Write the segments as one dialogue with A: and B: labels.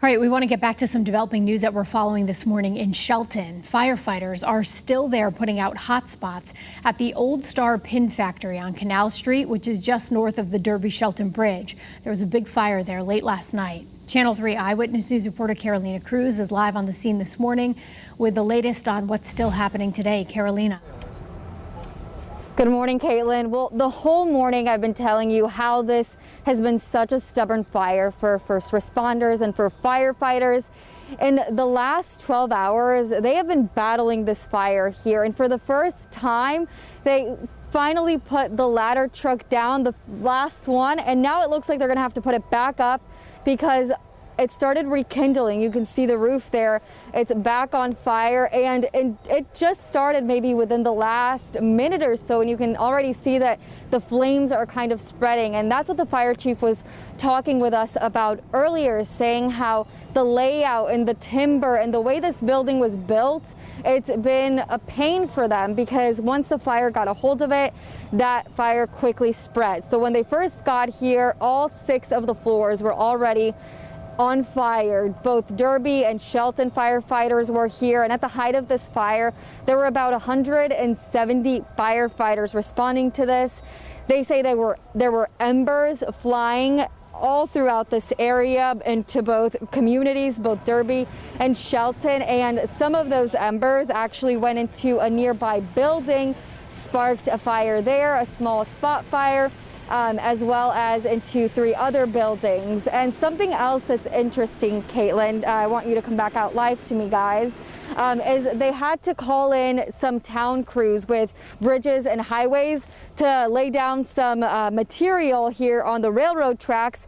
A: All right, we want to get back to some developing news that we're following this morning in Shelton. Firefighters are still there putting out hot spots at the Old Star Pin Factory on Canal Street, which is just north of the Derby-Shelton Bridge. There was a big fire there late last night. Channel 3 Eyewitness News reporter Carolina Cruz is live on the scene this morning with the latest on what's still happening today. Carolina.
B: Good morning, Caitlin. Well, the whole morning I've been telling you how this has been such a stubborn fire for first responders and for firefighters. In the last 12 hours, they have been battling this fire here. And for the first time, they finally put the ladder truck down, the last one. And now it looks like they're going to have to put it back up because it started rekindling. You can see the roof there. It's back on fire, and it just started maybe within the last minute or so, and you can already see that the flames are kind of spreading. And that's what the fire chief was talking with us about earlier, saying how the layout and the timber and the way this building was built, it's been a pain for them because once the fire got a hold of it, that fire quickly spread. So when they first got here, all 6 of the floors were already on fire. Both Derby and Shelton firefighters were here, and at the height of this fire, there were about 170 firefighters responding to this. They say there were embers flying all throughout this area into both communities, both Derby and Shelton, and some of those embers actually went into a nearby building, sparked a fire there, a small spot fire, as well as into 3 other buildings. And something else that's interesting, Caitlin, I want you to come back out live to me, guys, is they had to call in some town crews with bridges and highways to lay down some material here on the railroad tracks.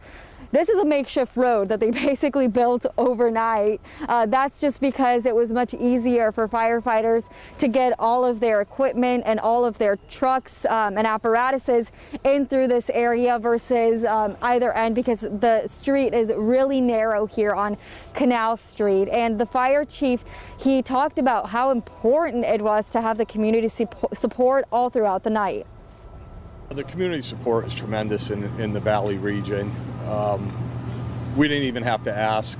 B: This is a makeshift road that they basically built overnight. That's just because it was much easier for firefighters to get all of their equipment and all of their trucks and apparatuses in through this area versus either end, because the street is really narrow here on Canal Street. And the fire chief, he talked about how important it was to have the community support all throughout the night.
C: The community support is tremendous in the Valley region. We didn't even have to ask.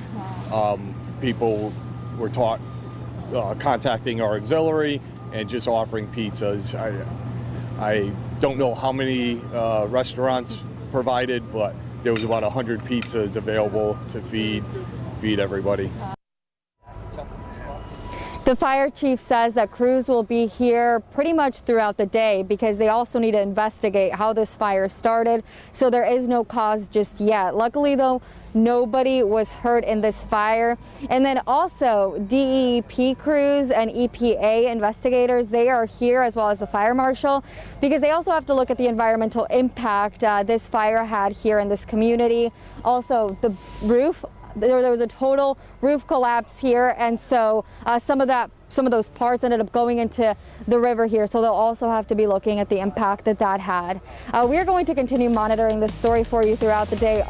C: People were contacting our auxiliary and just offering pizzas. I don't know how many restaurants provided, but there was about 100 pizzas available to feed everybody.
B: The fire chief says that crews will be here pretty much throughout the day because they also need to investigate how this fire started. So there is no cause just yet. Luckily, though, nobody was hurt in this fire. And then also DEP crews and EPA investigators, they are here, as well as the fire marshal, because they also have to look at the environmental impact this fire had here in this community. Also, the roof. There was a total roof collapse here, and so some of those parts ended up going into the river here, so they'll also have to be looking at the impact that had. We are going to continue monitoring this story for you throughout the day.